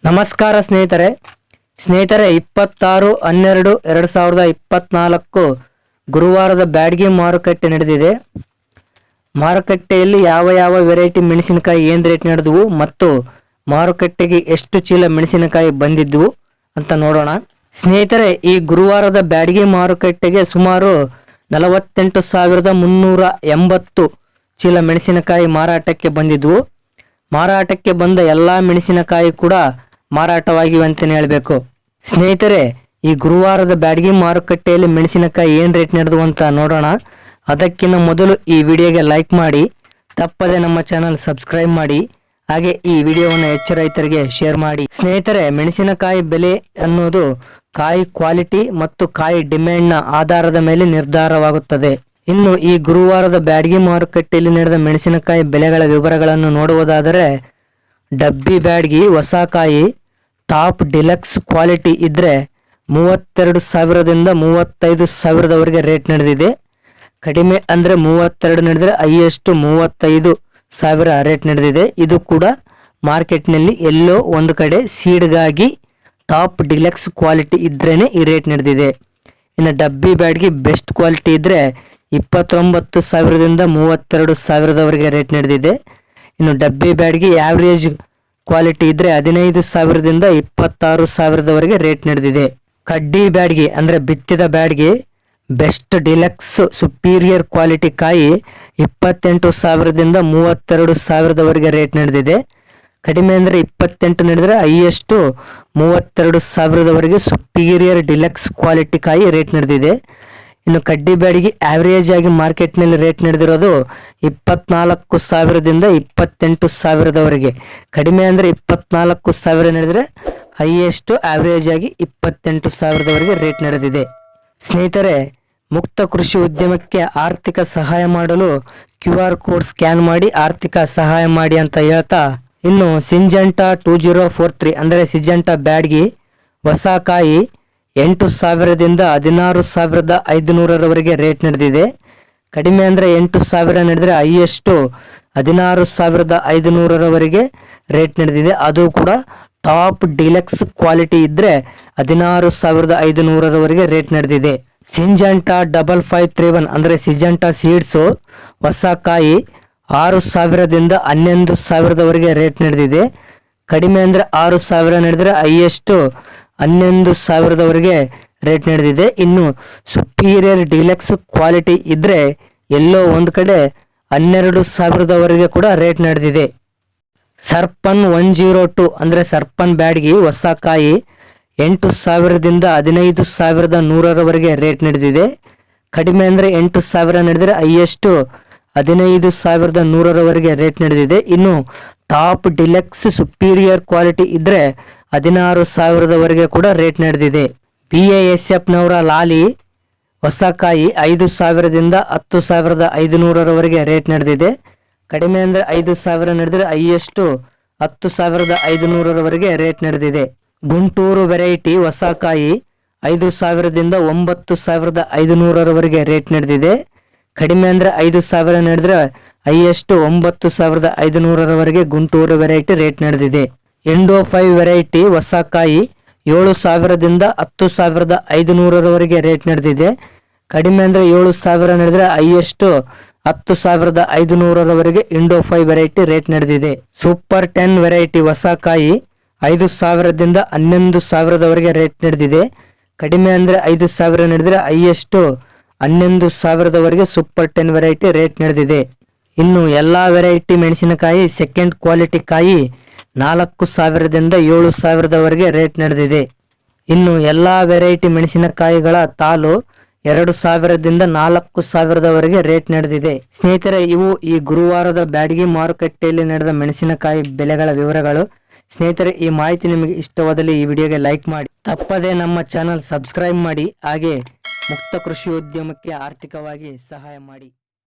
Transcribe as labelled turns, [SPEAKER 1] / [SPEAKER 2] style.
[SPEAKER 1] ನಮಸ್ಕಾರ ಸ್ನೇಹಿತರೆ 26/12/2024 ಗುರುವಾರದ ಬ್ಯಾಡಗಿ ಮಾರುಕಟ್ಟೆ ನಡೆದಿದೆ. ಮಾರುಕಟ್ಟೆಯಲ್ಲಿ ಯಾವ ವೆರೈಟಿ ಮೆಣಸಿನಕಾಯಿ ಏನು ರೇಟ್ ನಡೆದವು ಮತ್ತು ಮಾರುಕಟ್ಟೆಗೆ ಎಷ್ಟು ಚೀಲ ಮೆಣಸಿನಕಾಯಿ ಬಂದಿದ್ವು ಅಂತ ನೋಡೋಣ. ಸ್ನೇಹಿತರೆ, ಈ ಗುರುವಾರದ ಬ್ಯಾಡಗಿ ಮಾರುಕಟ್ಟೆಗೆ ಸುಮಾರು 48,380 ಚೀಲ ಮೆಣಸಿನಕಾಯಿ ಮಾರಾಟಕ್ಕೆ ಬಂದಿದ್ವು. ಮಾರಾಟಕ್ಕೆ ಬಂದ ಎಲ್ಲಾ ಮೆಣಸಿನಕಾಯಿ ಕೂಡ ಮಾರಾಟವಾಗಿವೆ ಅಂತಲೇ ಹೇಳಬೇಕು. ಸ್ನೇಹಿತರೆ, ಈ ಗುರುವಾರದ ಬ್ಯಾಡಗಿ ಮಾರುಕಟ್ಟೆಯಲ್ಲಿ ಮೆಣಸಿನಕಾಯಿ ಏನು ರೇಟ್ ನಡೆದವು ಅಂತ ನೋಡೋಣ. ಅದಕ್ಕಿಂತ ಮೊದಲು ಈ ವಿಡಿಯೋಗೆ ಲೈಕ್ ಮಾಡಿ, ತಪ್ಪದೆ ನಮ್ಮ ಚಾನಲ್ ಸಬ್ಸ್ಕ್ರೈಬ್ ಮಾಡಿ, ಹಾಗೆ ಈ ವಿಡಿಯೋವನ್ನು ಹೆಚ್ಚು ರೈತರಿಗೆ ಶೇರ್ ಮಾಡಿ. ಸ್ನೇಹಿತರೆ, ಮೆಣಸಿನಕಾಯಿ ಬೆಲೆ ಅನ್ನೋದು ಕಾಯಿ ಕ್ವಾಲಿಟಿ ಮತ್ತು ಕಾಯಿ ಡಿಮ್ಯಾಂಡ್ನ ಆಧಾರದ ಮೇಲೆ ನಿರ್ಧಾರವಾಗುತ್ತದೆ. ಇನ್ನು ಈ ಗುರುವಾರದ ಬ್ಯಾಡಗಿ ಮಾರುಕಟ್ಟೆಯಲ್ಲಿ ನಡೆದ ಮೆಣಸಿನಕಾಯಿ ಬೆಲೆಗಳ ವಿವರಗಳನ್ನು ನೋಡುವುದಾದರೆ, ಡಬ್ಬಿ ಬ್ಯಾಡಗಿ ಹೊಸ ಕಾಯಿ ಟಾಪ್ ಡಿಲಕ್ಸ್ ಕ್ವಾಲಿಟಿ ಇದ್ರೆ 32,000ದಿಂದ 35,000ದವರೆಗೆ ರೇಟ್ ನಡೆದಿದೆ. ಕಡಿಮೆ ಅಂದ್ರೆ 32 ನಡೆದ್ರೆ ಹೈಯೆಸ್ಟ್ 35,000 ರೇಟ್ ನಡೆದಿದೆ. ಇದು ಕೂಡ ಮಾರ್ಕೆಟ್ನಲ್ಲಿ ಎಲ್ಲೋ ಒಂದು ಕಡೆ ಸೀಡ್ಗಾಗಿ ಟಾಪ್ ಡಿಲಕ್ಸ್ ಕ್ವಾಲಿಟಿ ಇದ್ರೇನೆ ಈ ರೇಟ್ ನಡೆದಿದೆ. ಇನ್ನು ಡಬ್ಬಿ ಬ್ಯಾಡಗಿ ಬೆಸ್ಟ್ ಕ್ವಾಲಿಟಿ ಇದ್ರೆ 29,000ದಿಂದ 32,000ದವರೆಗೆ ರೇಟ್ ನಡೆದಿದೆ. ಇನ್ನು ಡಬ್ಬಿ ಬ್ಯಾಡಗಿ ಆವರೇಜ್ ಕ್ವಾಲಿಟಿ ಇದ್ರೆ 15,000ದಿಂದ 26,000ದವರೆಗೆ ರೇಟ್ ನಡೆದಿದೆ. ಕಡ್ಡಿ ಬ್ಯಾಡಗಿ ಅಂದ್ರೆ ಬಿತ್ತಿದ Byadagi best deluxe superior quality ಕಾಯಿ 28,000ದಿಂದ 32,000ದವರೆಗೆ ರೇಟ್ ನಡೆದಿದೆ. ಕಡಿಮೆ ಅಂದ್ರೆ 28 ನಡೆದ್ರೆ ಹೈಯೆಸ್ಟ್ 32,000ದವರೆಗೆ ಸುಪೀರಿಯರ್ ಡಿಲಕ್ಸ್ ಕ್ವಾಲಿಟಿ ಕಾಯಿ ರೇಟ್ ನಡೆದಿದೆ. ಇನ್ನು ಕಡ್ಡಿ ಬ್ಯಾಡಗಿ ಆವರೇಜ್ ಆಗಿ ಮಾರ್ಕೆಟ್ನಲ್ಲಿ ರೇಟ್ ನಡೆದಿರೋದು 24,000ದಿಂದ 28,000ದವರೆಗೆ. ಕಡಿಮೆ ಅಂದ್ರೆ 24,000 ನಡೆದ್ರೆ ಹೈಯೆಸ್ಟ್ ಆವರೇಜ್ ಆಗಿ 28,000ದವರೆಗೆ ರೇಟ್ ನಡೆದಿದೆ. ಸ್ನೇಹಿತರೆ, ಮುಕ್ತ ಕೃಷಿ ಉದ್ಯಮಕ್ಕೆ ಆರ್ಥಿಕ ಸಹಾಯ ಮಾಡಲು QR ಕೋಡ್ ಸ್ಕ್ಯಾನ್ ಮಾಡಿ ಆರ್ಥಿಕ ಸಹಾಯ ಮಾಡಿ ಅಂತ ಹೇಳ್ತಾ, ಇನ್ನು ಸಿಂಜೆಂಟಾ 2043 ಅಂದ್ರೆ ಸಿಂಜೆಂಟಾ ಬ್ಯಾಡಗಿ ಹೊಸ ಕಾಯಿ 8,000ದಿಂದ 16,500ರವರೆಗೆ ರೇಟ್ ನಡೆದಿದೆ. ಕಡಿಮೆ ಅಂದ್ರೆ 8,000 ನಡೆದ್ರೆ ಹೈಯೆಸ್ಟ್ 16,500ರವರೆಗೆ ರೇಟ್ ನಡೆದಿದೆ. ಅದು ಕೂಡ ಟಾಪ್ ಡಿಲಕ್ಸ್ ಕ್ವಾಲಿಟಿ ಇದ್ರೆ 16,500ರವರೆಗೆ ರೇಟ್ ನಡೆದಿದೆ. ಸಿಂಜೆಂಟಾ 5531 ಅಂದ್ರೆ ಸಿಂಜೆಂಟಾ ಸೀಡ್ಸ್ ಹೊಸ ಕಾಯಿ 6,000ದಿಂದ 11,000ದವರೆಗೆ ರೇಟ್ ನಡೆದಿದೆ. ಕಡಿಮೆ ಅಂದ್ರೆ 6,000 ನಡೆದ್ರೆ ಹೈಯೆಸ್ಟ್ 11,000ದವರೆಗೆ ರೇಟ್ ನಡೆದಿದೆ. ಇನ್ನು ಸುಪೀರಿಯರ್ ಡಿಲಕ್ಸ್ ಕ್ವಾಲಿಟಿ ಇದ್ರೆ ಎಲ್ಲೋ ಒಂದು ಕಡೆ 12,000ದವರೆಗೆ ಕೂಡ ರೇಟ್ ನಡೆದಿದೆ. ಸರ್ಪನ್ 102 ಅಂದ್ರೆ ಸರ್ಪನ್ ಬ್ಯಾಡಗಿ ಹೊಸ ಕಾಯಿ 8,000ದಿಂದ 15,100ರವರೆಗೆ ರೇಟ್ ನಡೆದಿದೆ. ಕಡಿಮೆ ಅಂದ್ರೆ 8,000 ನಡೆದ್ರೆ ಹೈಯೆಸ್ಟ್ 15,100ರವರೆಗೆ ರೇಟ್ ನಡೆದಿದೆ. ಇನ್ನು ಟಾಪ್ ಡಿಲಕ್ಸ್ ಸುಪೀರಿಯರ್ ಕ್ವಾಲಿಟಿ ಇದ್ರೆ 16,000ದವರೆಗೆ ಕೂಡ ರೇಟ್ ನಡೆದಿದೆ. BASF ನವರ ಲಾಲಿ ಹೊಸ ಕಾಯಿ 5,000ದಿಂದ 10,500ರವರೆಗೆ ರೇಟ್ ನಡೆದಿದೆ. ಕಡಿಮೆ ಅಂದ್ರೆ 5,000 ನಡೆದ್ರೆ ಹೈಯೆಸ್ಟ್ 10,500ರವರೆಗೆ ರೇಟ್ ನಡೆದಿದೆ. ಗುಂಟೂರು ವೆರೈಟಿ ಹೊಸ ಕಾಯಿ 5,000ದಿಂದ 9,500ರವರೆಗೆ ರೇಟ್ ನಡೆದಿದೆ. ಕಡಿಮೆ ಅಂದ್ರೆ 5,000 ನಡೆದ್ರೆ ಹೈಯೆಸ್ಟ್ 9,500ರವರೆಗೆ ಗುಂಟೂರು ವೆರೈಟಿ ರೇಟ್ ನಡೆದಿದೆ. ಎಂಡೋ 5 ವೆರೈಟಿ ಹೊಸ ಕಾಯಿ 7,000ದಿಂದ 10,500ರವರೆಗೆ ರೇಟ್ ನಡೆದಿದೆ. ಕಡಿಮೆ ಅಂದ್ರೆ 7,000 ನಡೆದ್ರೆ ಹೈಯೆಸ್ಟ್ 10,500ರವರೆಗೆ ಎಂಡೋ 5 ವೆರೈಟಿ ರೇಟ್ ನಡೆದಿದೆ. ಸೂಪರ್ 10 ವೆರೈಟಿ ಹೊಸ ಕಾಯಿ 5,000ದಿಂದ 11,000ದವರೆಗೆ ರೇಟ್ ನಡೆದಿದೆ. ಕಡಿಮೆ ಅಂದ್ರೆ 5,000 ನಡೆದ್ರೆ ಹೈಯೆಸ್ಟ್ 11,000ದವರೆಗೆ ಸೂಪರ್ 10 ವೆರೈಟಿ ರೇಟ್ ನಡೆದಿದೆ. ಇನ್ನು ಎಲ್ಲಾ ವೆರೈಟಿ ಮೆಣಸಿನಕಾಯಿ ಸೆಕೆಂಡ್ ಕ್ವಾಲಿಟಿ ಕಾಯಿ 4,000ದಿಂದ 7,000ದವರೆಗೆ ರೇಟ್ ನಡೆದಿದೆ. ಇನ್ನು ಎಲ್ಲಾ ವೆರೈಟಿ ಮೆಣಸಿನಕಾಯಿಗಳ ತಾಲು 2,000ದಿಂದ 4,000ದವರೆಗೆ ರೇಟ್ ನಡೆದಿದೆ. ಸ್ನೇಹಿತರೆ, ಇವು ಈ ಗುರುವಾರದ ಬ್ಯಾಡಗಿ ಮಾರುಕಟ್ಟೆಯಲ್ಲಿ ನಡೆದ ಮೆಣಸಿನಕಾಯಿ ಬೆಲೆಗಳ ವಿವರಗಳು. ಸ್ನೇಹಿತರೆ, ಈ ಮಾಹಿತಿ ನಿಮಗೆ ಇಷ್ಟವಾದಲ್ಲಿ ಈ ವಿಡಿಯೋಗೆ ಲೈಕ್ ಮಾಡಿ, ತಪ್ಪದೆ ನಮ್ಮ ಚಾನಲ್ ಸಬ್ಸ್ಕ್ರೈಬ್ ಮಾಡಿ, ಹಾಗೆ ಮುಕ್ತ ಕೃಷಿ ಉದ್ಯಮಕ್ಕೆ ಆರ್ಥಿಕವಾಗಿ ಸಹಾಯ ಮಾಡಿ.